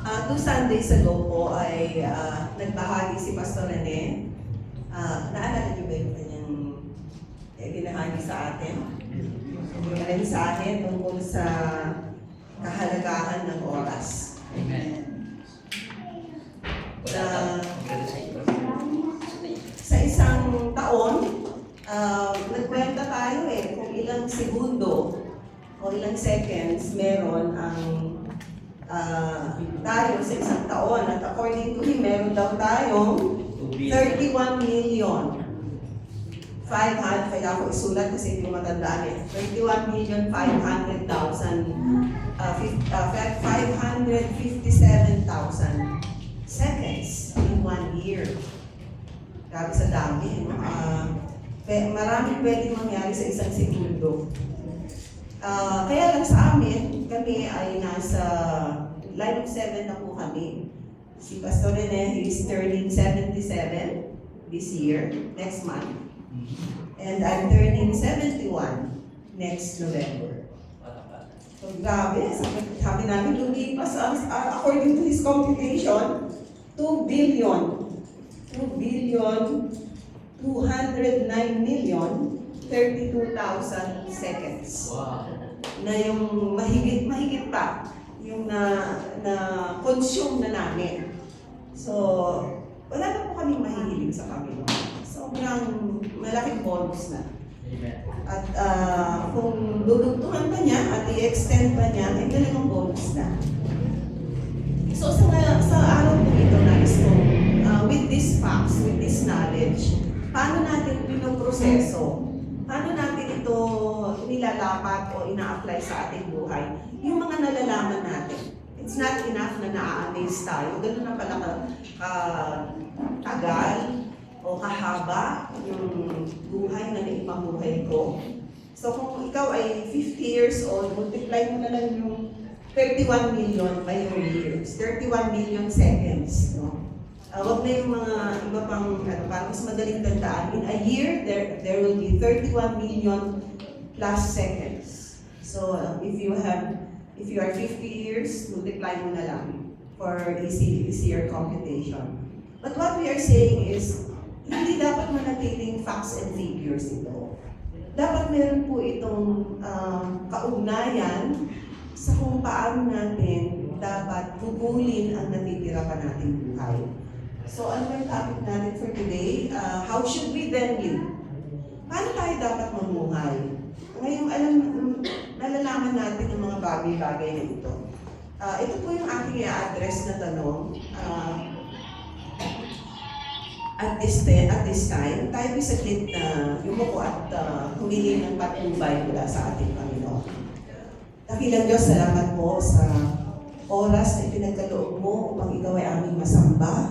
Two Sundays ago po ay nagbahagi si Pastor Rene. Naalala niyo ba yung kanyang binahagi sa atin? Yung mensahe tungkol sa kahalagahan ng oras. Amen. Sa isang taon, nagkwenta tayo kung ilang segundo o ilang seconds meron ang tayo sa isang taon. At according to him, meron daw tayong 31 million. 500, kaya ako isulat kasi hindi ko matandaan 31,500,000, 557,000 seconds in 1 year. Grabe sa dami. Maraming pwedeng mangyari sa isang segundo. Kaya lang sa amin, kami ay nasa line of 7 na po kami. Si Pastor Rene, he is turning 77 this year, next month. And I'm turning 71 next November. So grabe, sabi namin lumipas, according to his computation, 2,209,032,000 seconds. Wow. Na yung mahigit pa yung na consume na namin. So, wala na po kaming mahihilig sa Panginoon. Sobrang malaking bonus na. Amen. At kung dudugtungan pa niya at i-extend pa niya, ay talagang bonus na. So sa araw po ito nais ko, with these facts, with this knowledge, paano natin pinoproseso? Paano natin ito nilalapat o ina-apply sa ating buhay? Yung mga nalalaman natin. It's not enough na na-amaze tayo. Ganun na pala tagal o kahaba yung buhay na naipamuhay ko. So kung ikaw ay 50 years old, multiply mo na lang yung 31 million by your years. 31 million seconds. No? Wag na yung mga iba pang, para mas madaling tandaan. In a year, there will be 31 million plus seconds. So if you are 50 years, multiply mo na lang for easier computation. But what we are saying is, hindi dapat manatiling facts and figures ito. Dapat meron po itong kaugnayan sa kung paano natin dapat gugulin ang natitira pa nating buhay. So, ano yung topic natin for today? How should we then live? Paano tayo dapat mamuhay? Ngayong nalalaman natin yung mga bagay-bagay na ito. Ito po yung aking i-address na tanong. At this time, tayo ay saglit na yumuko at humingi ng patnubay mula sa ating Panginoon. Dakilang Diyos, salamat po sa oras na ipinagkaloob mo upang ikaw ay aming masamba,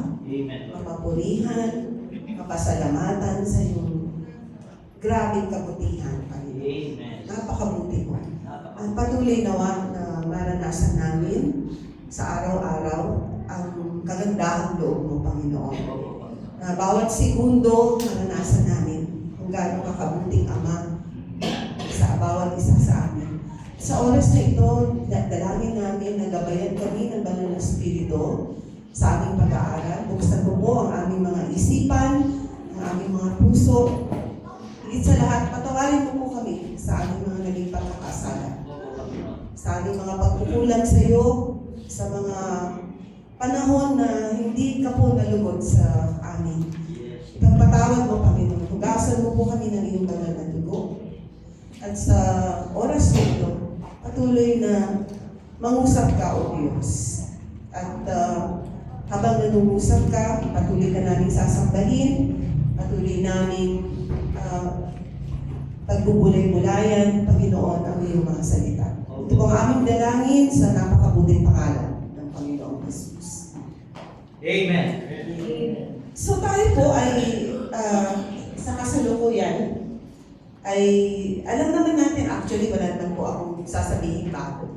mapapurihan, mapasalamatan sa iyong grabing kabutihan, Panginoon. Napakabuti mo. Ang patuloy nawa na maranasan namin sa araw-araw ang kagandahang loob mo, Panginoon. Na bawat segundo naranasan namin kung gaano kakabuting Ama sa bawat isa sa amin. Sa oras na ito, dalangin namin na gabayan kami ng Banal na Espiritu sa aming pag-aaral. Buksan mo po ang aming mga isipan, ang aming mga puso. Higit sa lahat, patawarin mo po kami sa aming mga naging pagkakasala. Sa aming mga pagkukulang sa iyo, sa mga panahon na hindi ka po nalugod sa amin. Ipagpatawad mo, Panginoon. Hugasan mo po kami ng iyong banal na dugo. At sa oras na ito, patuloy na mangusap ka, O Diyos. At habang nanungusap ka, patuloy ka namin sasambahin, patuloy namin pagbubulay-bulayan, Panginoon, ang iyong mga salita. Ito po ang aming dalangin sa napakabuting pangalan ng Panginoong Jesus. Amen. So tayo po ay sa kasalukuyan ay alam naman natin, actually wala naman po akong sasabihin bago.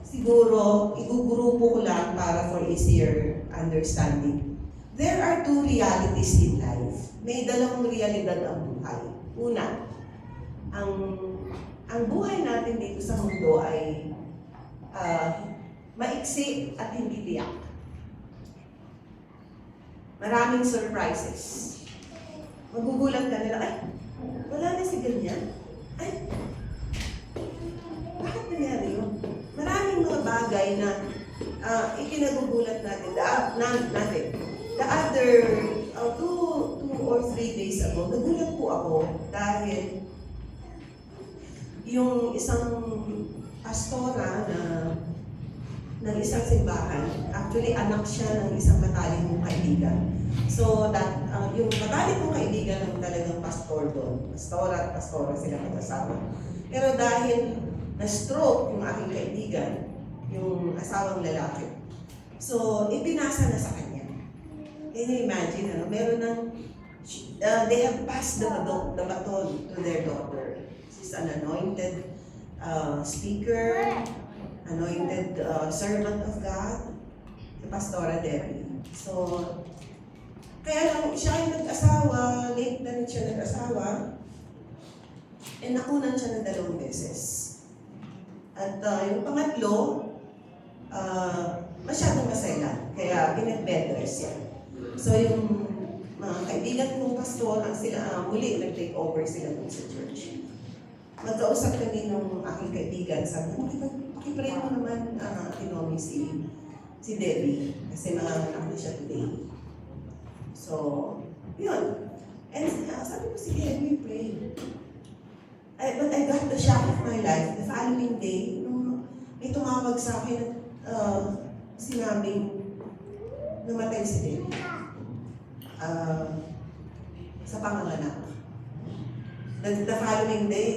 Siguro igugrupo ko lang para for easier understanding. There are two realities in life. May dalawang realidad ang buhay. Una, ang buhay natin dito sa mundo ay maiksi at hindi tiyak. Maraming surprises. Magugulat ka nila, ay, wala na si ganyan. Ay, bakit nangyari yun? Maraming mga bagay na ikinagugulat natin. The other 2 or 3 days ago, nagulat po ako dahil yung isang pastora ng isang simbahan, actually anak siya ng isang matalik kong kaibigan. So, yung matalik kong kaibigan ang talagang pastor doon. Pastora at pastora sila mag-asawa. Pero dahil na-stroke yung aking kaibigan, yung asawang lalaki, so ipinasa na sa kanya. Can you imagine, meron ng, they have passed the baton to their daughter. She's an anointed speaker, anointed servant of God, si Pastora Debbie. So, kaya lang siya ay nag-asawa, late na rin siya nag-asawa, and nakunan siya ng 2 beses. At yung pangatlo, masyadong masailan, kaya pinag-bed rest yan. So yung mga kaibigan kong pastor, ang sila muli nag-take over sila dun sa church. Magkausap kami nung aking kaibigan, sabi ko, pakipray mo naman Tinomi si Debbie, kasi mga anak na siya today. So, yun. And sabi ko, sige, we pray. But I got the shock of my life. The following day, nung may tumawag sa akin at sinabing namatay si Debbie sa panganganak. The following day,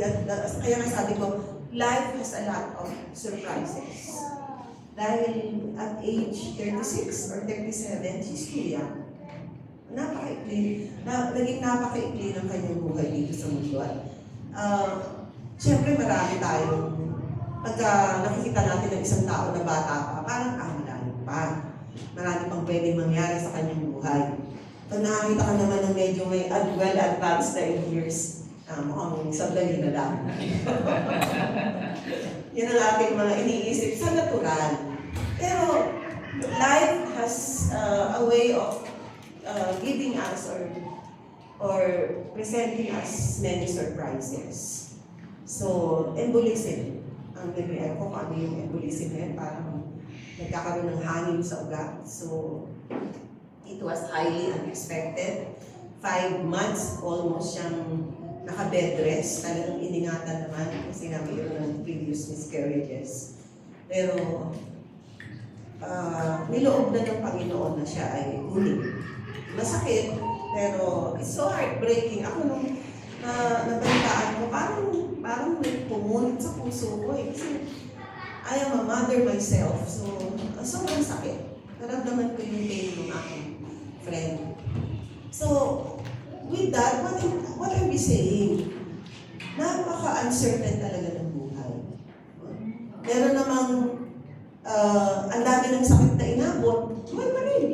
kaya nga sabi ko, life has a lot of surprises. Dahil at age 36 or 37, she's too young. Napakaikli. Naging napakaikli ng kanyang buhay dito sa mundo. Siyempre marami tayong, pagka nakikita natin ng isang tao na bata pa, parang malayo pa. Marami pang pwedeng mangyari sa kanyang buhay. Pag nakakita ka naman ng medyo may well-advanced na in years, mukhang sablali na lang. Yan ang ating mga iniisip sa natural. Pero life has a way of giving us or presenting us many surprises. So, embolism. Ang bibigyan ko kung ano yung embolism na yun, parang nagkakaroon ng hangin sa ugat. So, it was highly unexpected. 5 months almost siyang naka-bed rest. Talagang iningatan naman kasi nga mayroon ng previous miscarriages. Pero, niloob na ng Panginoon na siya ay huling. Masakit, pero it's so heartbreaking. Ako nung nabalitaan ko, parang pumunit sa puso ko eh. Kasi I am a mother myself, so sobrang sakit. Naramdaman ko yung pain ng aking friend. So, with that, what are we saying? Napaka-uncertain talaga ng buhay. Meron namang ang dami ng sakit na inabot, tuloy pa rin.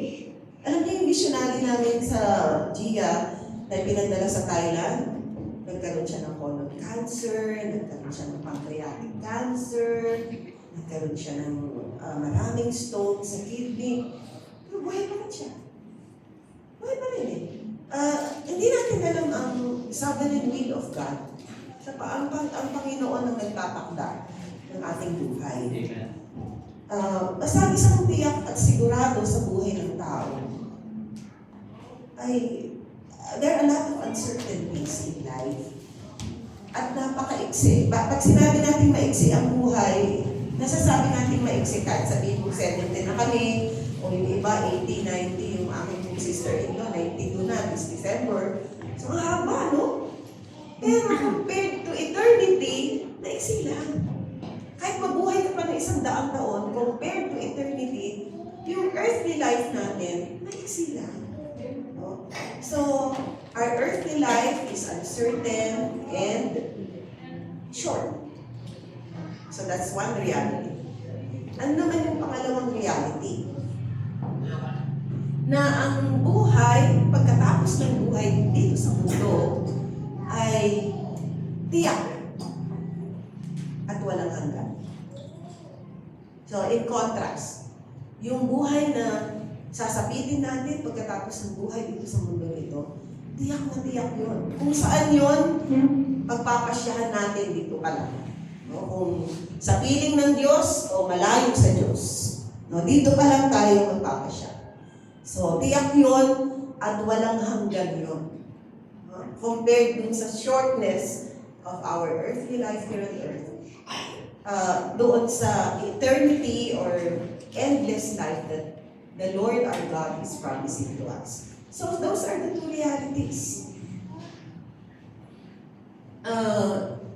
Alam niyo yung missionary namin sa GIA na pinadala sa Thailand, nagkaroon siya ng colon cancer, nagkaroon siya ng pancreatic cancer, nagkaroon siya ng maraming stone sa kidney. Pero buhay pa rin siya. Buhay pa rin eh. Hindi natin alam ang sovereign will of God. Ang Panginoon ang nagtatakda ng ating buhay. Basta isang tiyak at sigurado sa buhay ng tao ay there are a lot of uncertainties in life. At napaka-iksi. Pag sinabi natin maiksi ang buhay, nasasabi natin maiksi kahit sabihin kong 70 na kami, o yung iba 80, 90, yung aking sister-in-law, 92 na, this December. So, ang haba, no? Pero compared to eternity, naiksi lang. Kahit mabuhay ka pa ng 100 taon, compared to eternity, yung earthly life natin, naiksi lang. No? So, our earthly life is uncertain and short. So, that's one reality. Ano naman yung pangalawang reality? Na ang buhay, pagkatapos ng buhay dito sa mundo, ay tiyak at walang hanggan. So, in contrast, yung buhay na sasapitin natin pagkatapos ng buhay dito sa mundo nito, tiyak na tiyak yun. Kung saan yun, pagpapasyahan natin dito pa lang. No? Kung sa piling ng Diyos o malayo sa Diyos. No? Dito pa lang tayo magpapasya. So, tiyak yun at walang hanggan yun. No? Compared dun sa shortness of our earthly life here on earth, doon sa eternity or endless life that the Lord our God is promising to us. So those are the two realities.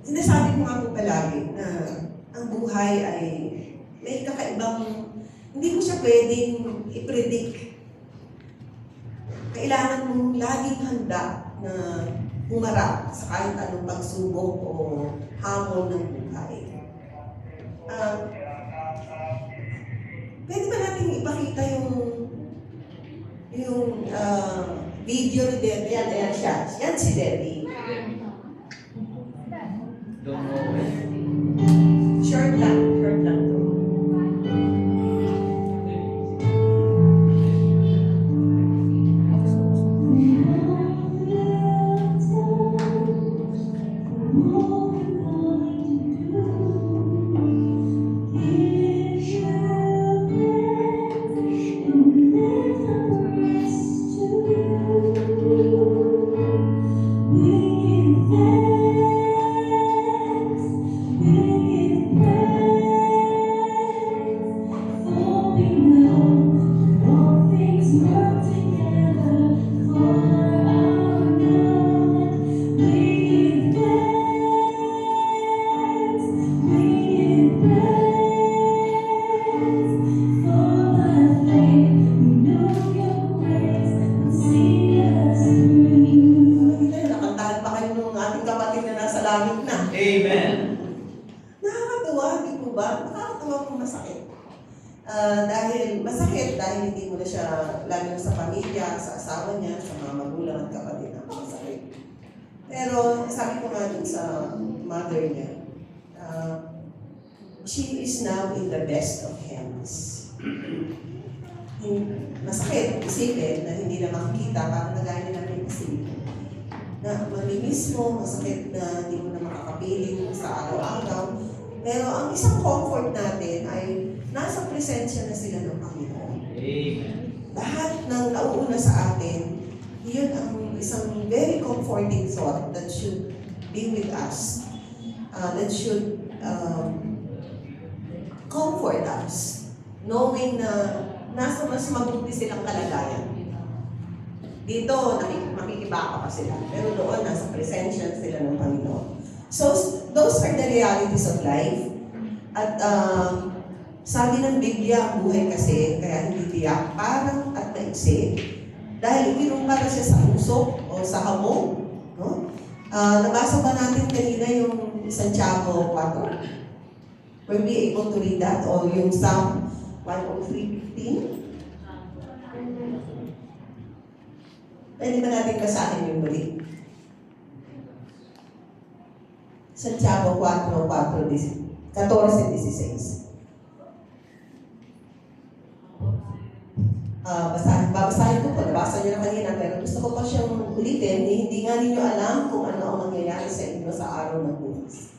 Sinasabi ko nga po palagi na ang buhay ay may kakaibang, hindi mo siya pwedeng i-predict. Kailangan mong laging handa na humarap sa kahit anong pagsubok o hamon ng buhay. Pwede ba natin ipakita yung video ni Debbie? Ayan siya. Yan si Debbie. Don't know it. Short lang to. Amen. Nakakatuwa, di po ba? Nakakatuwa kung masakit. Dahil masakit dahil hindi mo na siya, lalo na sa pamilya, sa asawa niya, sa mga magulang at kapatid, napakasakit. Pero sabi ko nga dun sa mother niya, she is now in the best of hands. Masakit isipin na hindi na makikita, parang nagaya na natin isipin na mamimiss mo, masakit na hindi mo na makakapiling sa araw-araw. Pero ang isang comfort natin ay nasa presensya na sila ng Panginoon. Amen. Lahat ng nauuna sa atin, yun ang isang very comforting thought that should be with us. That should comfort us. Knowing na nasa mas mabuti silang kalagayan. Dito, makikibaka pa sila. Pero doon, nasa presensya sila ng Panginoon. So, those are the realities of life. At sabi ng Biblia, ang buhay kasi, kaya hindi tiyak, parang at naiksi. Dahil ikinumpara siya sa usok o sa hamog. No? Nabasa ba natin kanina yung Santiago 4? Were we able to read that? O yung Psalm 103:15? Pwede ba natin basahin yung muli? Santiago 14:16. Babasahin ko po, nabasa niyo na kanina, pero gusto ko pa siyang ulitin, hindi nga ninyo alam kung ano ang mangyayari sa inyo sa araw ng bukas.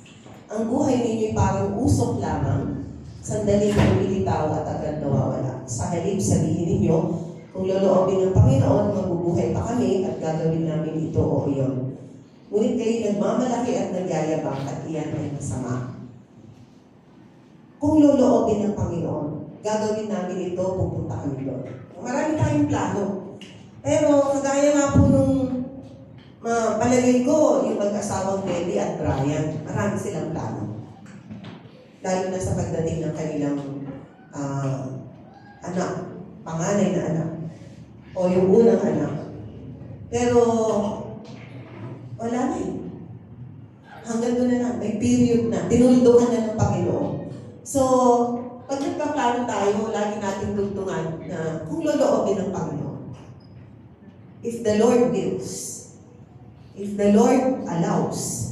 Ang buhay ninyo ay parang usok lamang, sandaling lumilitaw at agad nawawala. Sa halip sabihin ninyo, kung loloobin ng Panginoon, mabubuhay pa kami at gagawin namin ito o iyon. Ngunit kayo nagmamalaki at nagyayabang at iyan ay masama. Kung loloobin ng Panginoon, gagawin namin ito, pupunta kami doon. Marami tayong plano. Pero kagaya nga po nung palagay ko, yung mag-asawang Debbie at Brian, marami silang plano. Lalo na sa pagdating ng kanilang anak, panganay na anak. O yung unang anak. Pero, wala na eh. Hanggang doon na lang, may period na. Tinuldukan na ng Panginoon. So, pag nagpaplano tayo, lagi natin tugtungan na kung loloobin ng Panginoon. If the Lord wills, if the Lord allows,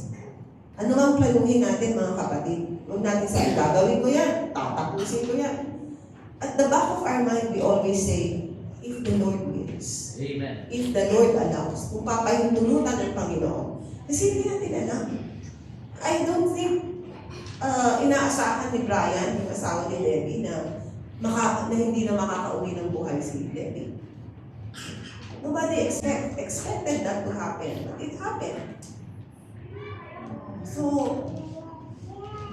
Ano mang planuhin natin mga kapatid, huwag natin sabihin, gagawin ko yan, tatapusin ko yan. At the back of our mind, we always say, if the Lord wills, Amen. if the Lord allows, kung papahintulutan ng Panginoon. Kasi hindi natin alam. I don't think inaasahan ni Brian, yung asawa ni Debbie, na hindi na makakauwi ng buhay si Debbie. Nobody expected that to happen, but it happened. So,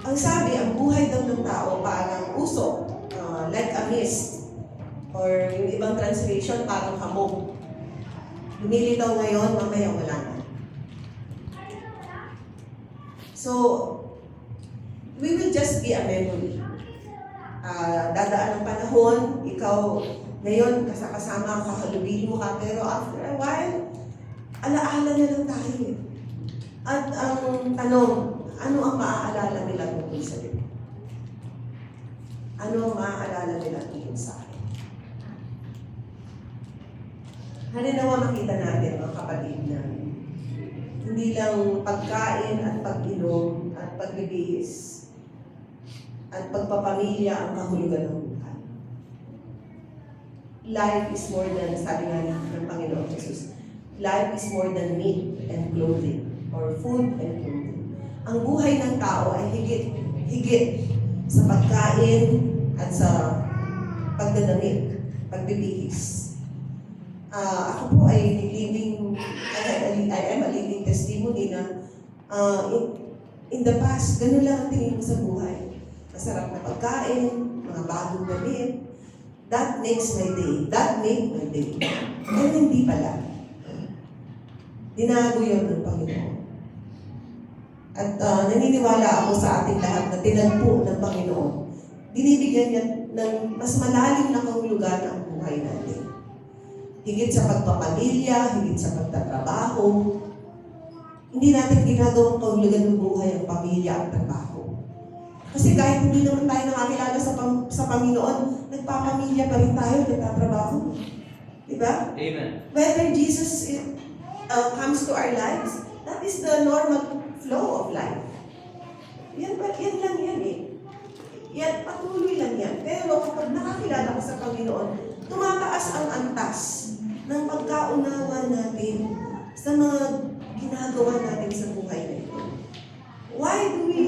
ang sabi, ang buhay daw ng tao parang usok, like a mist, or yung ibang translation parang hamog. Lumilitaw ngayon, mamaya wala na. So, we will just be a memory. Dadaan ang panahon, ikaw ngayon kasama ka, halubilo ka, pero after a while, alaala na lang tayo. At ang tanong, ano ang maaalala nila tungkol sa iyo? Ano ang maaalala nila tungkol sa akin? Halinawa makita natin mga kapatid na hindi lang pagkain at pag-inom at pagbibihis at pagpapamilya ang kahulugan ng buhay. Life is more than, sabi nga ng Panginoon Jesus, life is more than meat and clothing, or food and clothing. Ang buhay ng tao ay higit sa pagkain at sa pagdadamit, pagbibihis. Ako po ay I am a living testimony na in the past, ganun lang ang tingin ko sa buhay. Masarap na pagkain, mga bagong damit. That makes my day. That made my day. And hindi pala. Dinago yun ng Panginoon. At naniniwala ako sa ating lahat na tinagpo ng Panginoon. Binibigyan niya ng mas malalim na kahulugan ang buhay natin. Higit sa pagpapamilya, higit sa pagtatrabaho. Hindi natin ginagawang kahulugan ng buhay ang pamilya at trabaho. Kasi kahit hindi naman tayo nakakilala sa Panginoon, nagpapamilya pa rin tayo, nagtatrabaho. Diba? Amen. Whether Jesus comes to our lives, that is the normal flow of life. Yan lang yan eh. Yan, patuloy lang yan. Pero kapag nakakilala ko sa Panginoon, tumataas ang antas ng pagkaunawa natin sa mga ginagawa natin sa buhay na ito. Why do we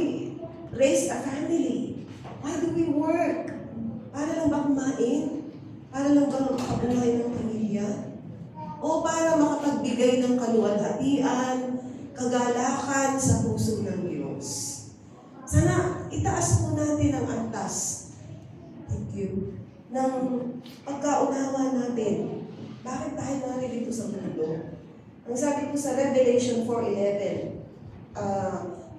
raise a family? Why do we work? Para lang ba kumain? Para lang ba makabuhay ng pamilya? O para makapagbigay ng kaluwalhatian, kagalakan sa puso ng Diyos? Sana itaas po natin ang antas. Thank you. Ng pagkaunawa natin. Bakit tayo naririto sa mundo? Ang sabi ko sa Revelation 4:11,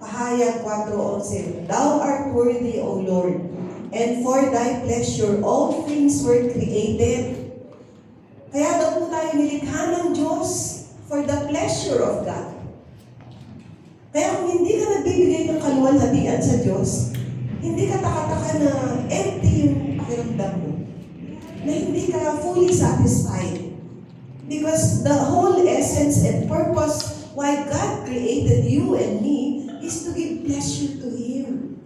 Pahayag 4:11, Thou art worthy, O Lord, and for Thy pleasure all things were created. Kaya daw po tayo nilikha ng Diyos for the pleasure of God. Kaya kung hindi ka nagbibigay ng kaluwalhatian sa Diyos, hindi ka taka-taka na empty yung pakiramdam mo. Na hindi ka fully satisfied. Because the whole essence and purpose why God created you and me is to give pleasure to Him.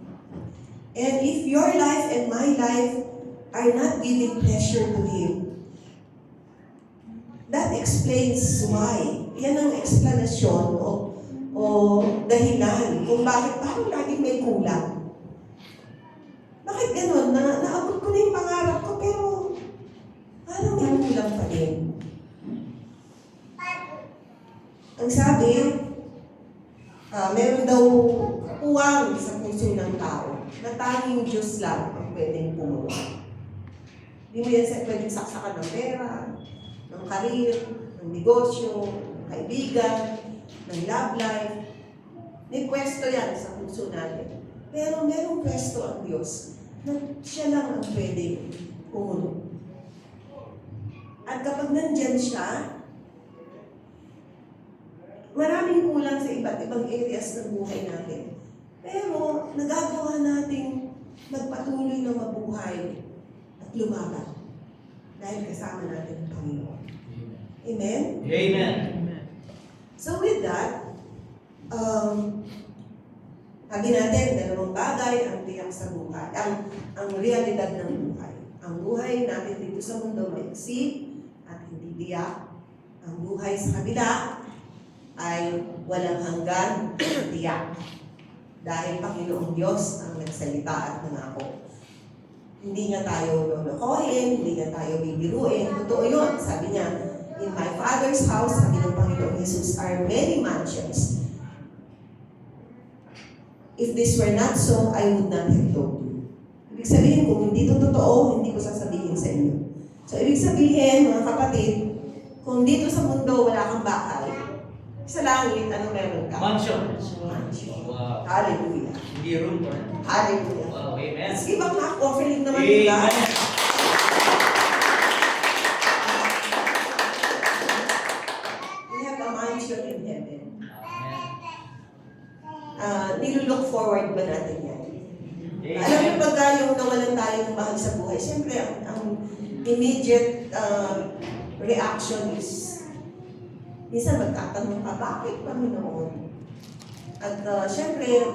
And if your life and my life are not giving pleasure to Him, that explains why. Yan ang explanation o dahilan kung bakit parang laging may kulang. Bakit ganun? Naabot ko na yung pangarap ko pero parang may kulang pa din. Ang sabi, meron daw puwang sa puso ng tao na tanging Diyos lang ang pwedeng pumuha. Hindi mo yan pwedeng saksakan ng pera, ng karir, ng negosyo, ng kaibigan, ng love life. May pwesto yan sa puso natin. Pero merong pwesto ang Diyos na siya lang ang pwedeng pumuha. At kapag nandyan siya, maraming kulang sa iba't ibang areas ng buhay natin. Pero nagagawa nating magpatuloy na mabuhay at lumaban dahil kasama natin ang Panginoon. Amen? Amen. So with that, Sabi natin, dalawang bagay ang tiyak sa buhay, ang realidad ng buhay. Ang buhay natin dito sa mundo maiksi at hindi tiyak. Ang buhay sa kabila ay walang hanggan at tiyak. Dahil Panginoong Diyos ang nagsalita at nangako. Hindi niya tayo lolokohin, hindi niya tayo bibiruin. Totoo yun. Sabi niya, in my Father's house, sabi ng Panginoong Jesus, are many mansions. If this were not so, I would not have told you. Ibig sabihin, kung hindi ito totoo, hindi ko sasabihin sa inyo. So, ibig sabihin, mga kapatid, kung dito sa mundo wala kang bahay, sa langit, ano meron ka? Mansion. Mansion. Wow. Hallelujah. Hindi room pa. Hallelujah. Wow, amen. Let's give a clap offering naman nila. Amen. We have a mansion in heaven. Amen. Nilulook forward ba natin yan? Amen. Alam niyo pagka yung nawalan tayo ng bahag sa buhay, siyempre ang immediate reaction is minsan magtatanong ka, bakit Panginoon? At siyempre,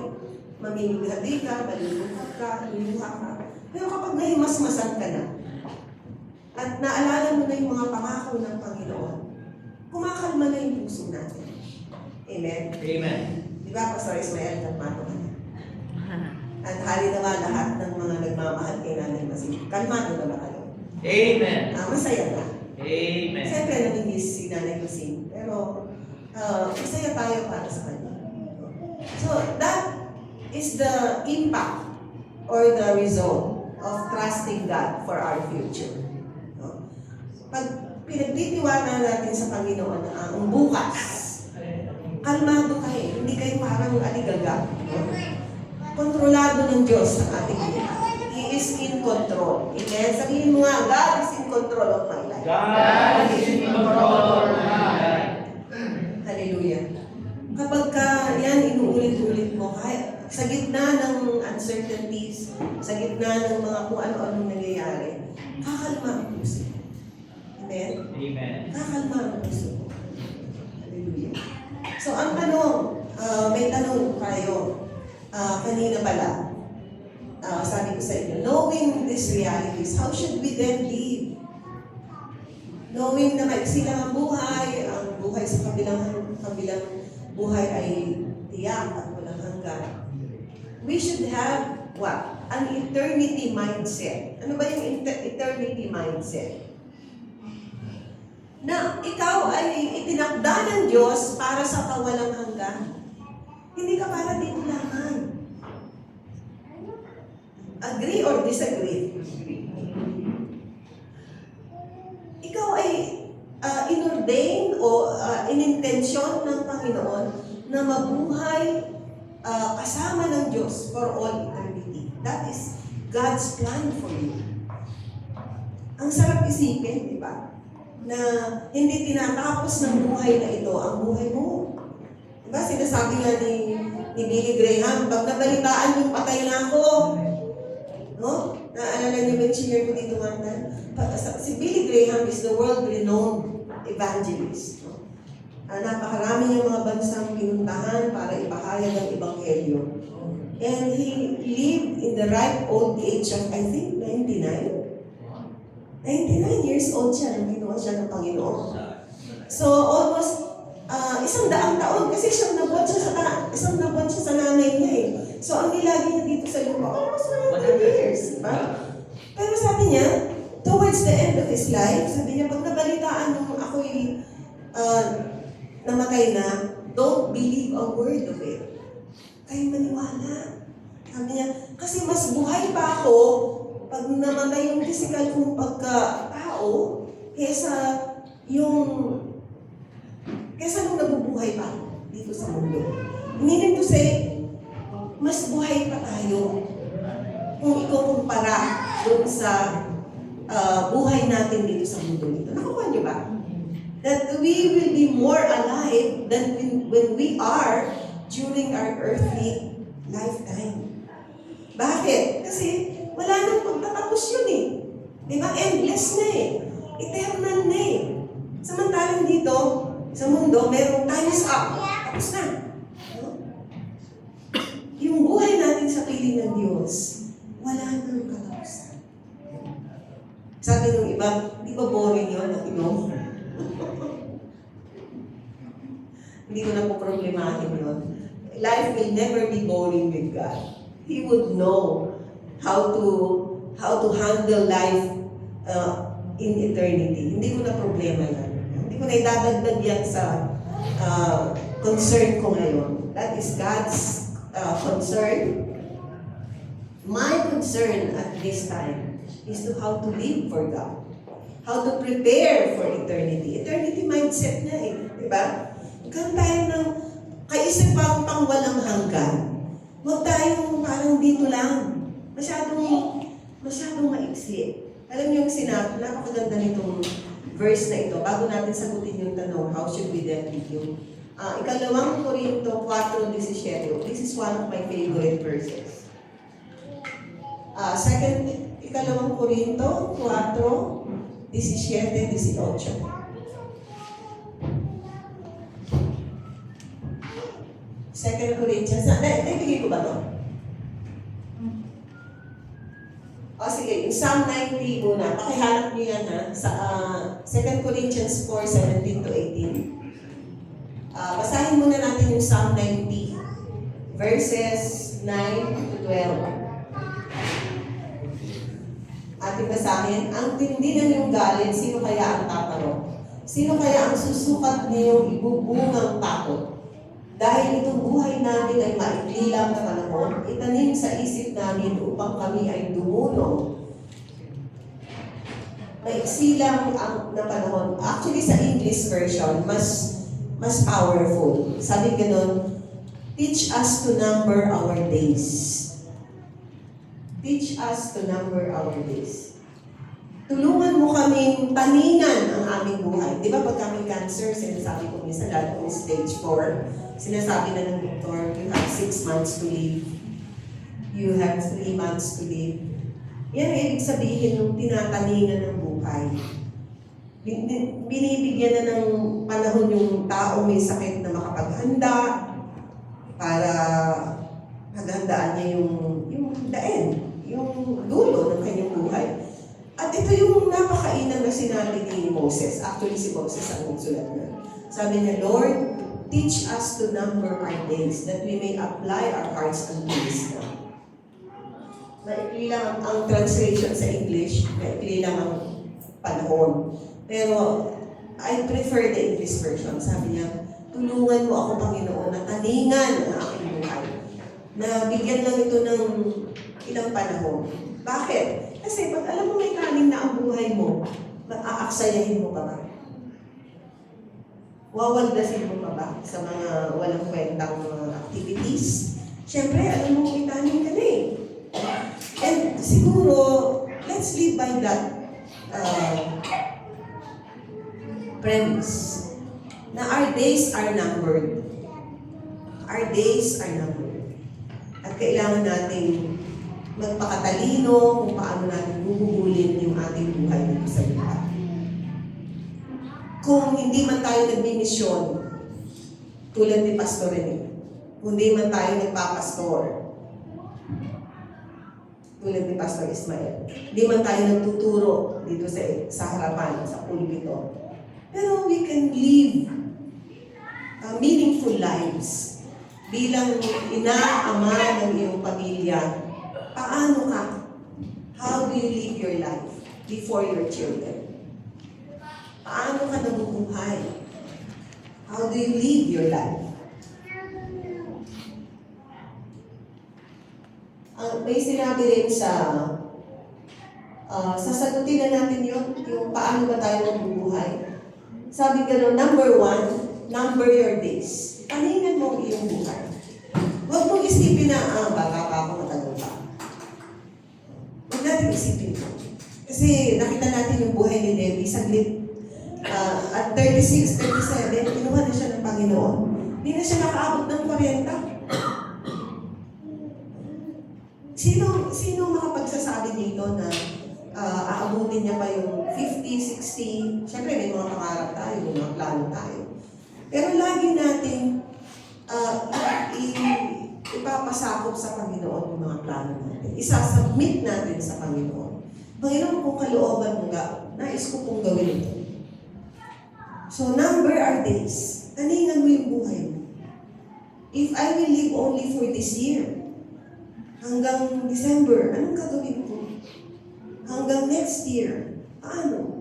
mamimigati ka, malulungkot ka, luluha ka. Pero kapag nahimasmasan ka na, at naalala mo na yung mga pangako ng Panginoon, kumakalma na yung puso natin. Amen? Amen. Di ba, Pastor Ismael, kalmado ka na? At hali naman lahat ng mga nagmamahal kay Nanay Masin. Kalmado na ba kayo? Amen. Masaya na. Amen. Siyempre, namimiss si Nanay Masin. Pero, masaya tayo para sa kanya. So, that is the impact or the result of trusting God for our future. No? Pag pinagtitiwala natin sa Panginoon na ang bukas, kalmado kayo, hindi kayo parang aligaga. No? Kontrolado ng Diyos ang ating buhay. He is in control. Amen? Sabihin mo nga, God is in control of my life. God is in control of my life. Hallelujah. Kapag yan inuulit-ulit mo, kahit sa gitna ng uncertainties, sa gitna ng mga kung ano-anong nangyayari, kakalma ang puso. Amen? Amen. Kakalma ang puso. Hallelujah. So ang tanong, may tanong tayo kanina pala. Sabi ko sa inyo, knowing these realities, how should we then live? Knowing na maiksi lang ang buhay sa kabilang buhay ay tiyak at walang hanggan. We should have what? An eternity mindset. Ano ba yung eternity mindset? Na ikaw ay itinakda ng Diyos para sa kawalang hanggan. Hindi ka para dito lamang. Agree or disagree? Ikaw ay inordain o inintensyon ng Panginoon na mabuhay kasama ng Diyos for all eternity. That is God's plan for you. Ang sarap isipin, di ba? Na hindi tinatapos ng buhay na ito ang buhay mo. Di ba? Sinasabi nga ni Billy Graham, pag nabalitaan yung patay na ako, no? Naalala niyo ba yung share ko dito one time? Si Billy Graham is the world-renowned evangelist. No? Napakarami niyang mga bansang pinuntahan para ipahayag ang ebanghelyo. And he lived in the ripe old age of, I think, 99. 99 years old siya nung kinuha siya ng Panginoon. So, almost 100 taon kasi siyang nabuhat siya sa nanay niya eh. So, ang nilagi niya dito sa lupa, almost 100 years. Diba? Pero sabi niya, towards the end of his life, sabi niya, pag nabalitaan nung ako'y namatay na, don't believe a word of it. Kayo maniwala. Sabi niya, kasi mas buhay pa ako pag namatay yung physical kong pagka-tao kesa nung nabubuhay pa dito sa mundo. Meaning to say, mas buhay pa tayo kung ikukumpara doon sa buhay natin dito sa mundo dito. Nakuha niyo ba? That we will be more alive than when we are during our earthly lifetime. Bakit? Kasi wala nang pagtatapos yun eh. Di ba? Endless na eh. Eternal na eh. Samantalang dito, sa mundo, merong time is up. Tapos na. No? yung buhay natin sa piling ng Diyos, wala nang katapusan. Sabi ng iba, di ba boring yun? Inom? Hindi ko na po problemahin yun. Life will never be boring with God. He would know how to handle life in eternity. Hindi ko na problema yan. Hindi ko na idadagdag yan sa concern ko ngayon. That is God's concern. My concern at this time is to how to live for God. How to prepare for eternity. Eternity mindset niya eh. Diba? Huwag tayo ng kaisipang pang walang hanggan. Huwag tayong parang dito lang. Masyadong maiksi. Alam niyo yung sinabi, napakaganda nitong verse na ito. Bago natin sagutin yung tanong, how should we deal with you? Ikalawang Korinto 4:17. This is one of my favorite verses. Ikalawang Korinto 4:17-18. Second Corinthians. Naibigay ko ba ito? Sige. Yung Psalm 90 muna. Pakihanap niyo yan ha. Sa 2 Corinthians 4:17-18. Basahin muna natin yung Psalm 90. Verses 9-12. Ating basahin. Ang tindi ng iyong galit, sino kaya ang tatanong? Sino kaya ang susukat niyong ibubungang takot? Dahil itong buhay namin ay maikli lang na panahon, itanim sa isip namin upang kami ay dumulong. Maiksi lang ang na panahon. Actually, sa English version, mas powerful. Sabi ganun, teach us to number our days. Teach us to number our days. Tulungan mo kaming taningan ang aming buhay. Di ba pag kami cancer, sinasabi ko minsan, lalo kung stage 4, sinasabi na ng doktor, you have 6 months to live. You have 3 months to live. Yan ang ibig sabihin ng tinataningan ng buhay. Binibigyan na ng panahon yung tao may sakit na makapaghanda para paghandaan niya yung daen, yung dulo ng kanyang buhay. At ito yung napakainang na sinabi ni Moses. Actually, si Moses ang nagsulat na. Sabi niya, Lord, teach us to number our days that we may apply our hearts unto wisdom. Maikli lang ang translation sa English, maikli lang ang panahon. Pero, I prefer the English version. Sabi niya, tulungan mo ako, Panginoon, na taningan ang aking buhay. Na bigyan lang ito ng ilang panahon. Bakit? Kasi pag alam mo may kanin na ang buhay mo, aaksayahin mo pa ba? Wawaldasin mo pa ba sa mga walang kwentang mga activities? Siyempre, alam mo may kanin ka na eh. And siguro, let's live by that premise na our days are numbered. Our days are numbered. At kailangan nating magpakatalino kung paano natin bubuhulin yung ating buhay dito sa lupa. Kung hindi man tayo nagmimisyon, tulad ni Pastor Rene, kung hindi man tayo nagpapastor, tulad ni Pastor Ismael, hindi man tayo nagtuturo dito sa harapan, sa pulpito, pero we can live meaningful lives bilang ina, ama ng iyong pamilya. Paano ka? How do you live your life before your children? Paano ka nabubuhay? How do you live your life? May sinabi rin sasagutin na natin yung paano ba tayo nabubuhay. Sabi gano'n, number 1, number your days. Taningan mo ang iyong buhay. Huwag mong isipin na, bata pa ako, matagal pa. Huwag natin isipin ko. Kasi nakita natin yung buhay ni Debbie, saglit. At 36, 37, kinuha na siya ng Panginoon. Hindi na siya nakaabot ng 40. Sino makapagsasabi dito na aabutin niya pa yung 50, 60? Siyempre may mga pangarap tayo, may mga plano tayo. Pero lagi natin ipapasakop sa Panginoon yung mga plano natin. Isasubmit natin sa Panginoon. Panginoon, kung kalooban mo nga, nais ko pong gawin ito. So, number our days. Taningan mo yung buhay mo. If I will live only for this year, hanggang December, anong gagawin ko? Hanggang next year, paano?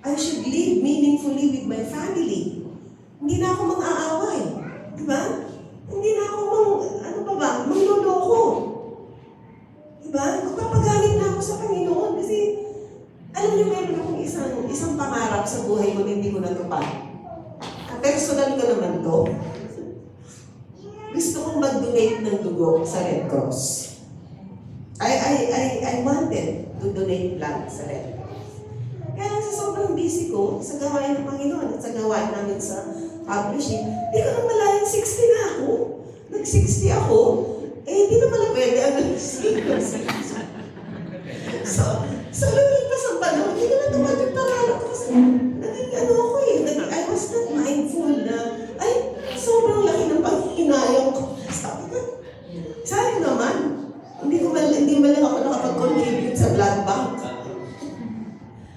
I should live meaningfully with my family. Hindi na ako mang-aaway. Diba? Hindi na ako mangloloko. Diba? Magpapagalit na ako sa Panginoon kasi alam niyo, meron akong isang pangarap sa buhay ko na hindi ko natupad. Personal ko naman to. Gusto kong mag-donate ng dugo sa Red Cross. I wanted to donate blood sa Red Cross. Kaya lang sa sobrang busy ko, sa gawain ng Panginoon at sa gawain namin sa publishing, di ko nang malayan 60 na ako. Nag-60 ako, di na pala pwede ang So, lumipas ang panahon, hindi ko na tumad yung pangarap ko kasi naging ako I was not mindful na, sobrang laki ng panghinayang ko. Sabi ko, sayang naman, hindi man lang ako nakapag-contribute sa blood bank.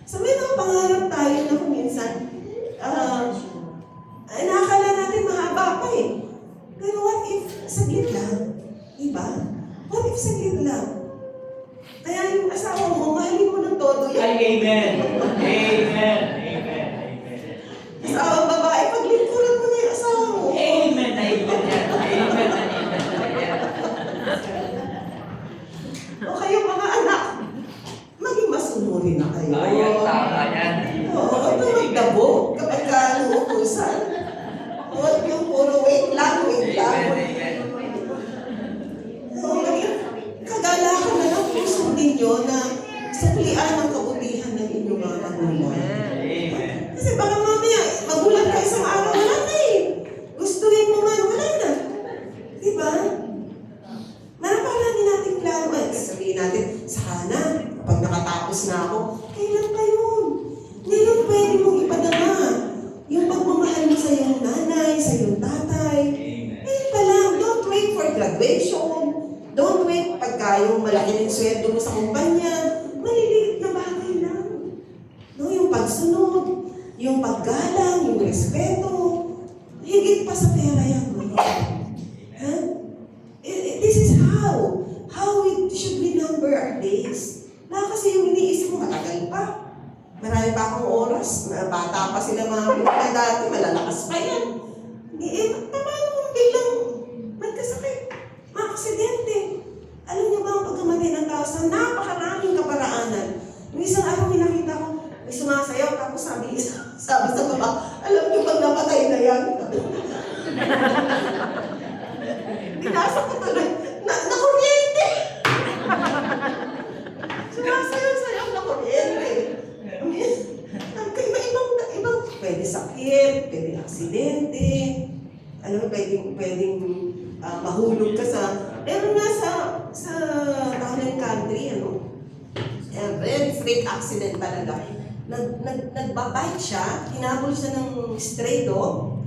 So may mga pangarap tayo na kung minsan, nakakala natin mahaba pa eh. Pero what if saglit lang? Diba? What if saglit lang? Kaya yung asawa mo, mahalin mo ng todo yan. Amen. Amen. Amen. Asawang babae, paglingkuran mo na yung asawa mo. Amen. Amen. Amen. O kayo mga anak, maging masunurin na kayo. Ayan, tama yan. Oo, ito magdabo kapag ka-uutusan. Huwag yung puro wait lang. Amen. Oo, kagalakan na lang puso ninyo na suklian ang kabutihan ng inyong mga magulang. Amen. Kasi baka mamaya, magulang ka isang araw, wala na eh. Gustuhin mo man, wala na. Diba? Marami nating plano. Sabihin natin, sana, kapag nakatapos na ako, kailan pa yun? Ngayon pwede mong ipadama yung pagmamahal mo sa iyong nanay, sa iyong tatay. Ngayon pa lang, don't wait for graduation. Don't wait pagka yung malaki ng sweldo mo sa kumpanya. Maliliit na bagay lang. No, yung pagsunod, yung paggalang, yung respeto, higit pa sa pera yan. Huh? This is how we should remember our days. Kasi yung iniisip mo, matagal pa. Marami pa akong oras, na bata pa sila mga dati, malalakas pa yan. Paano kung biglang magkasakit, aksidente? Alam niyo ba ang pagkamatay ng tao sa napakaraming kaparaanan? Yung isang araw nakita ko, may sumasayaw, tapos sabi sa baba, alam niyo bang napatay na yan? Binasa ko tuloy, na-kuryente! Sumasayaw na kuryente. Ibang, pwede sakit, pwede aksidente, pwedeng mahulog ka sa, pero nga sa town and country, very freak accident talaga. Nagbabike siya, hinabol siya ng stray dog,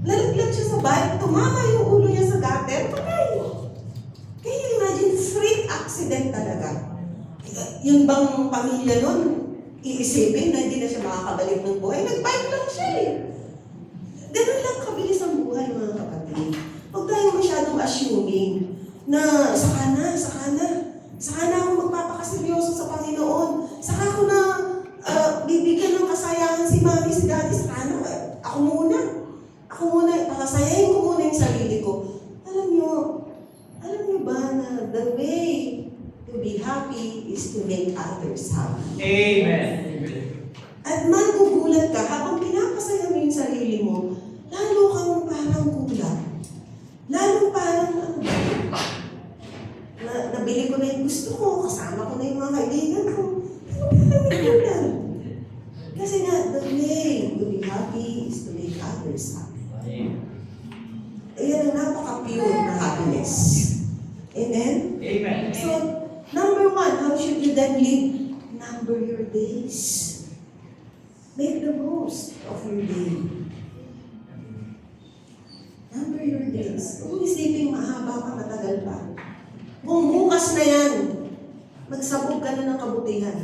lalaglag siya sa bike, tumama yung ulo niya sa gutter, patay. Can you imagine, freak accident talaga? Yung bang pamilya nun, iisipin na hindi na siya makakabalik ng buhay, nagbike lang siya eh. Ganun lang kabilis ang buhay, mga kapatid. Huwag tayo masyadong assuming na saka na ako magpapakaseryoso sa Panginoon. Saka ko na bibigyan ng kasayahan si mami, si daddy, saka na. Ako muna, pakasayahin ko muna yung sarili ko. Alam niyo ba na the way to be happy is to make others happy. Amen. At magugulat ka, habang pinapasaya mo yung sarili mo, lalo kang parang kulat. Lalo parang, nabili ko na yung gusto ko, kasama ko na yung mga kaibigan ko. Parang kulat. Kasi nga, the way to be happy is to make others happy. Ayan ang napaka-pure na happiness. Amen? Amen. So, number one, how should you then live? Number your days. Make the most of your day. Number your days. Kung isipin mahaba pa, matagal pa. Kung bukas na yan, magsabog ka na ng kabutihan.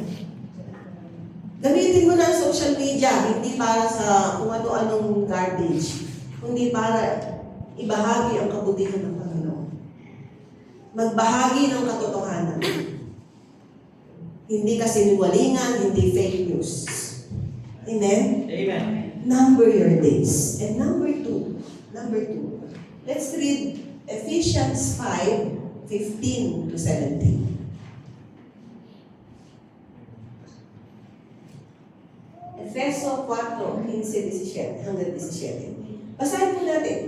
Gamitin mo na ang social media, hindi para sa kung ano-anong garbage, kundi para ibahagi ang kabutihan ng Panginoon. Magbahagi ng katotohanan. Hindi kasinungalingan, hindi fake news. Amen? Amen. Number your days. And number two, let's read Ephesians 5:15 to 17. Efeso 4:15 hanggang 17. Basahin po natin.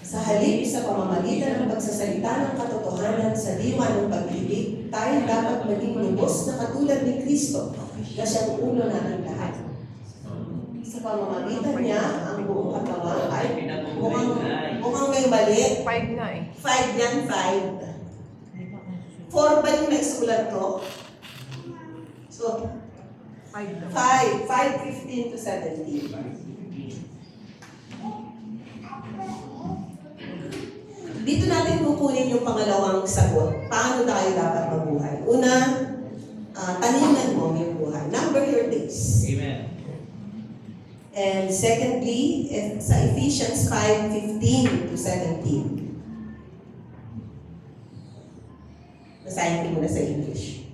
Sa halip sa pamamagitan ng pagsasalita ng katotohanan sa diwa ng pag-ibig, tayo dapat maging lubos na katulad ni Kristo na siyang ulo natin lahat. Sa pamamagitan niya, ang buong katawan ay mukhang may mali. 5 na eh. 5 yan, 5. 4 ba yung naisulat ko? So, 5 na. 5:15 to 17. Dito natin kukunin yung pangalawang sagot. Paano tayo dapat mabuhay? Una, taningan mo yung buhay. Number your days. Amen. And secondly, sa Ephesians 5:15 to 17. Basahin ko muna sa English.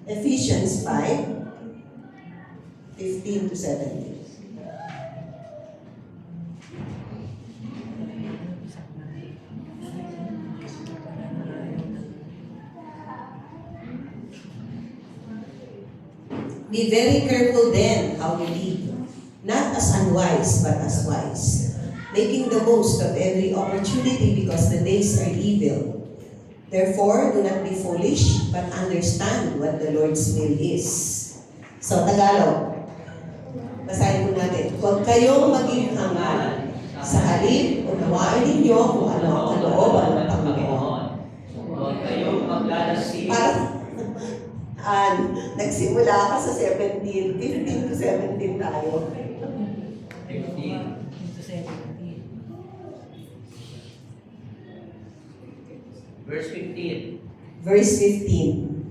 Ephesians 5:15 to 17. Be very careful then how you live, not as unwise, but as wise, making the most of every opportunity because the days are evil. Therefore, do not be foolish, but understand what the Lord's will is. So, Tagalog. Basahin po natin. Huwag kayong maging hangal. Sa halip, unawain ninyo kung ano ang kalooban ng Panginoon. Huwag kayong maglalasing. Nagsimula ka sa 17, 15 to 17 tayo. 15. Verse 15. Verse 15.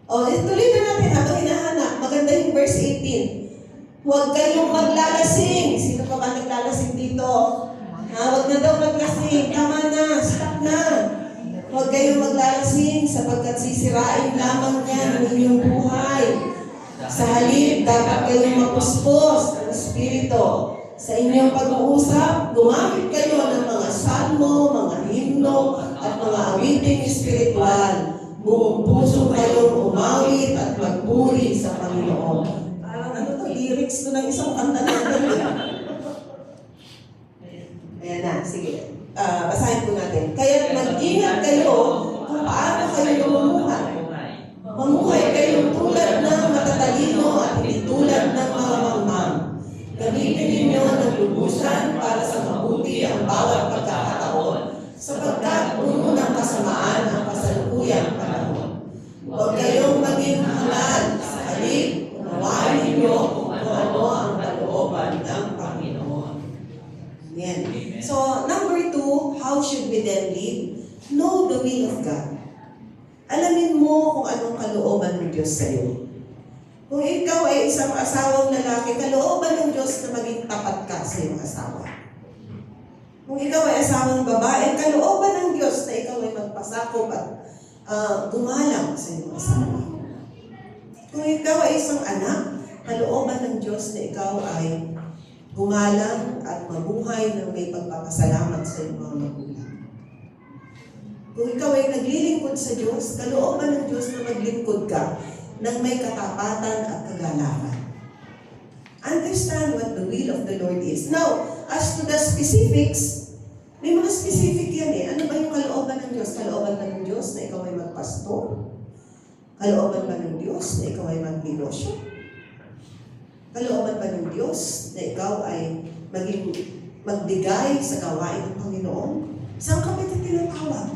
Tuloy na natin habang hinahanap. Maganda yung verse 18. Huwag kayong maglalasing. Sino pa ba naglalasing dito? Huwag na daw maglasing. Tama na. Stop na. Huwag kayong maglalasing sapagkat sisirain lamang niya ang inyong buhay. Sa halip, dapat kayong mapuspos ng Espiritu. Sa inyong pag-uusap, gumamit kayo ng mga salmo, mga himno, at mga awiting espiritual. Buong puso kayong umawit at magpuri sa Panginoon. Parang lyrics to ng isang kanta natin. Ayan na, sige. Basahin po natin. Kaya't mag-ingat kayo kung paano kayo lumumuhay. Mamuhay kayong tulad ng matatalino at hindi tulad ng mga mangmang. Gamitin ninyo ng lubusan para sa mabuti ang bawat pagkakataon, sapagkat puno ng kasamaan ang kasalukuyang panahon. Huwag kayong maging hangal sa halip, unawain ninyo kung ano ang kalooban ng Panginoon. Yan. So, number 2, how should we then live? Know the will of God. Alamin mo kung anong kalooban ng Diyos sa iyo. Kung ikaw ay isang asawang lalaki, kalooban ng Diyos na maging tapat ka sa iyong asawa. Kung ikaw ay asawang babae, kalooban ng Diyos na ikaw ay magpasakop at gumalang sa iyong asawa. Kung ikaw ay isang anak, kalooban ng Diyos na ikaw ay gumalang at mabuhay ng may pagpapasalamat sa iyong mga magulang. Kung ikaw ay naglilingkod sa Diyos, kalooban ng Diyos na maglingkod ka ng may katapatan at kagalakan. Understand what the will of the Lord is. Now, as to the specifics, may mga specific yan eh. Ano ba yung kalooban ng Diyos? Kalooban ba ng Diyos na ikaw ay magpastor? Kalooban ba ng Diyos na ikaw ay magnegosyo? Kalooban ba ng Diyos na ikaw ay magbigay sa gawain ng Panginoon? Saan ka ba ito tinatawag?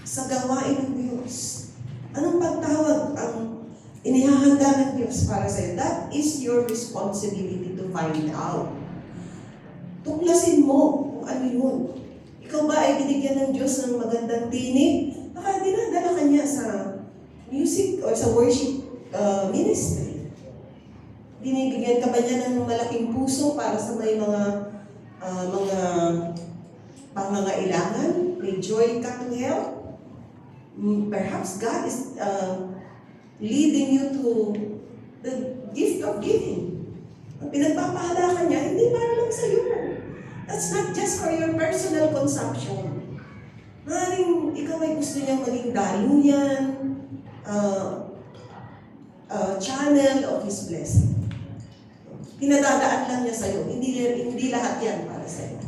Sa gawain ng Diyos. Anong pagtawag ang Inihahanda ng Diyos para sa'yo. That is your responsibility to find out. Tuklasin mo kung ano yun. Ikaw ba ay binigyan ng Diyos ng magandang tinig? Baka dinadala ka niya sa music or sa worship ministry. Binibigyan ka ba niya ng malaking puso para sa may mga pangangailangan? May joy ka to help? Perhaps God is leading you to the gift of giving. Ang pinagpapahala ka niya, hindi para lang sa iyo. That's not just for your personal consumption. Maaaring ikaw ay gusto niyang maging daluyan, channel of His blessing. Pinadadaan lang niya sa'yo. Hindi lahat yan para sa'yo.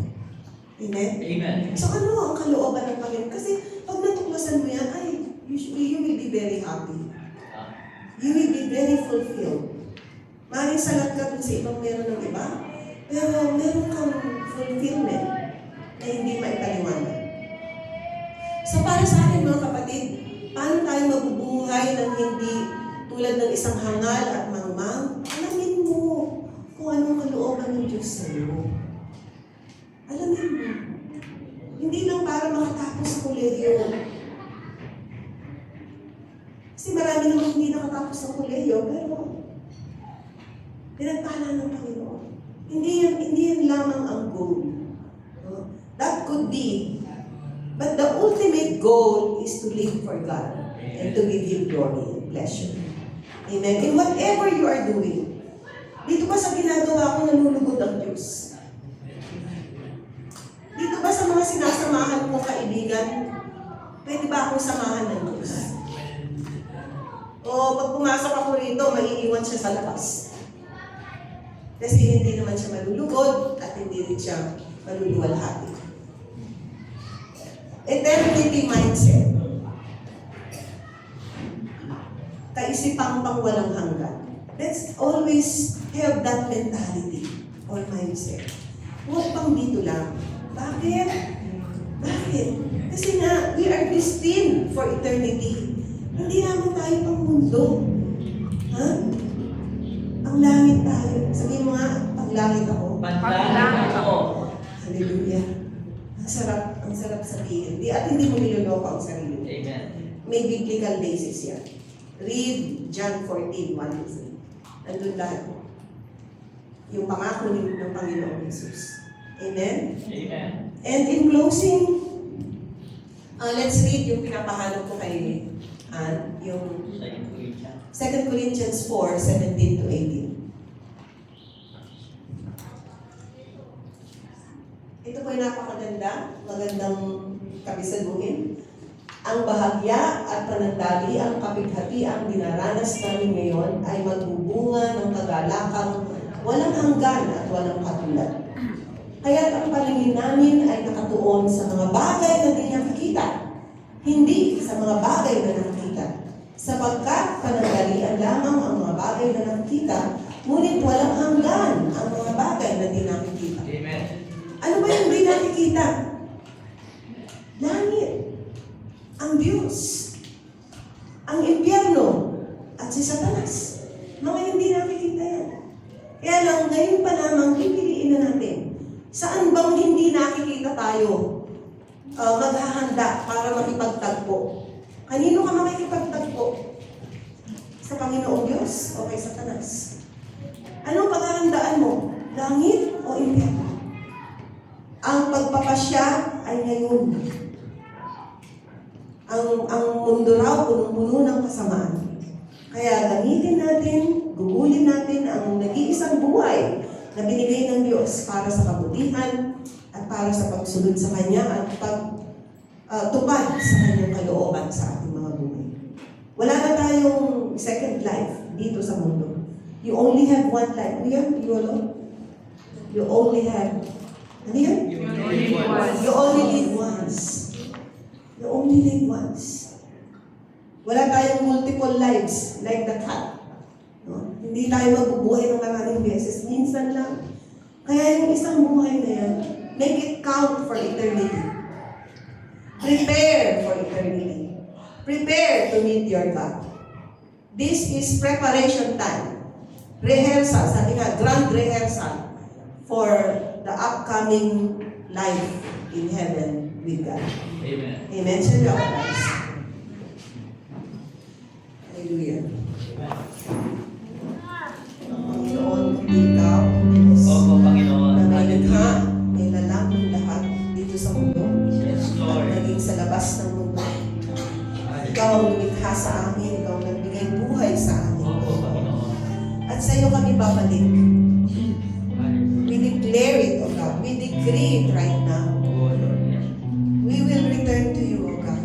Amen? Amen. So ano ang kalooban ng Panginoon? Kasi pag natuklasan mo yan, you will be very happy. You will be very fulfilled. Maaaring salat ka dun sa ibang meron ng iba, pero meron kang fulfillment na hindi maipaliwanag. So para sa akin mga kapatid, paano tayo mabubuhay ng hindi tulad ng isang hangal at mangmang? Alamin mo kung anong kalooban ng Diyos sa iyo. Alamin mo. Hindi lang para makatapos sa kolehiyo. Kasi marami naman hindi nakatapos sa kolehiyo, pero pinagpala ng Panginoon. Hindi yan lamang ang goal. No? That could be. But the ultimate goal is to live for God and to give Him glory and pleasure. Amen. In whatever you are doing, dito ba sa ginagawa ko nalulugod ang Diyos? Dito ba sa mga sinasamahan kong kaibigan, pwede ba akong samahan ng Diyos? O pag pumasok ako rito, maiiwan siya sa labas. Kasi hindi naman siya malulugod at hindi rin siya maluluwalhati. Eternity mindset. Kaisipang pang walang hanggan. Let's always have that mentality or mindset. Huwag pang dito lang. Bakit? Bakit? Kasi nga, we are destined for eternity. Hindi naman tayo pang mundo. Ha? Ang langit tayo. Sabihin mo nga, pang langit ako. Panlangit ako. Hallelujah. Ang sarap sabihin. At hindi mo niloloko ang sarili. Amen. May biblical basis yan. Read John 14:1-3. Nandun lahat. Yung pangako ng Panginoong Jesus. Amen? Amen. And in closing, let's read yung pinapahalo ko kay Ann, yung 2 Corinthians 4:17-18. Ito po ay napakaganda, magandang kabisaduhin. Ang bahagya at panandali, ang kapighati, ang dinaranas namin ngayon ay magbubunga ng kagalakang walang hanggan at walang katulad. Kaya ang paningin namin ay nakatuon sa mga bagay na di nakikita, hindi sa mga bagay na nakikita. Sapagkat panandalian lamang ang mga bagay na nakikita, ngunit walang hanggan ang mga bagay na di nakikita. Amen. Ano ba yung di nakikita? Langit. Ang Diyos. Ang impyerno. At si Satanas. Mga hindi nakikita yan. Kaya lang, ngayon pa lamang, pipiliin na natin. Saan bang hindi nakikita tayo maghahanda para makipagtagpo? Kanino ka makikipagtagpo? Sa Panginoong Diyos o kay Satanas? Anong paghahandaan mo? Langit o impyerno? Ang pagpapasya ay ngayon. Ang mundo raw punong-puno ng kasamaan. Kaya gamitin natin, gugulin natin ang nag-iisang buhay na binigay ng Diyos para sa kabutihan at para sa pagsunod sa Kanya at pagtupad sa Kanyang kalooban sa ating mga buhay. Wala na tayong second life dito sa mundo. You only have one life. Ano yan? You only have... Ano yan? You only live once. You only live once. Wala tayong multiple lives like the cat. No? Hindi tayo mabubuhay ng maraming beses. Minsan lang. Kaya yung isang buhay na yan, make it count for eternity. Prepare for eternity. Prepare to meet your God. This is preparation time. Rehearsal, sabi nga, grand rehearsal for the upcoming life in heaven with God. Amen. Amen. Shall we all rise? Hallelujah. Ang Panginoon, kundi ikaw, Diyos, Opo, Panginoon. na may likha, Hallelujah. may lalang ng lahat dito sa mundo, Yes, at Lord. naging sa labas ng mundo. Ikaw ang lumikha sa amin, ikaw ang nagbigay buhay sa amin. Opo, Panginoon. At sa iyo kami babalik. Hallelujah. We declare it, O God. We decree it right now. Oh, Lord. Yes. We will return to you, O God.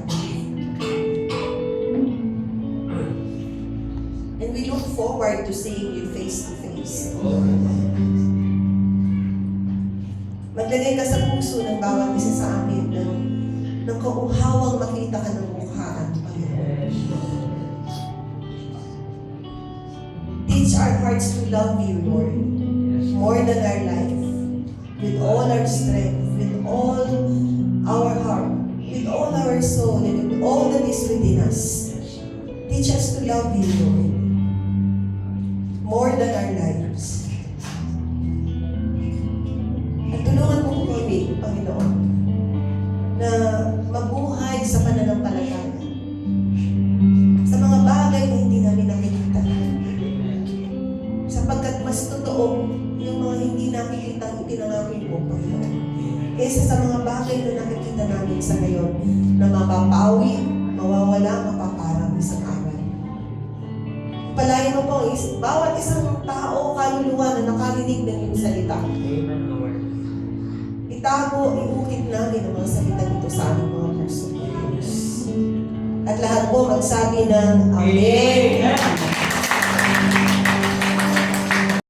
And we look forward to seeing you face to face. Oh, Maglagay ka sa puso ng bawat isa sa amin ng kauhawang makita ka ng mukhaan, Panginoon. yes, Lord. Teach our hearts to love you, Lord, Yes, more than our life, with all our strength, with all our heart, with all our soul, and with all that is within us. Teach us to love you, Lord, more than our lives. At tulungan mo po kami, Panginoon, na mabuhay sa pananampalataya, sa mga bagay na hindi namin nakikita. Sapagkat mas totoo yung mga hindi nakikita ang ipinangako mo, Panginoon, kaysa sa mga bagay na nakikita namin sa ngayon na mapapawi, mawawala, mapaparang isang araw. Palayan mo po ang bawat isang tao, kaluluwa na nakarinig ng iyong salita. Amen, Lord. Itago, iukit namin ang mga salita nito sa aming mga puso. At lahat po magsabi ng Amen. Amen.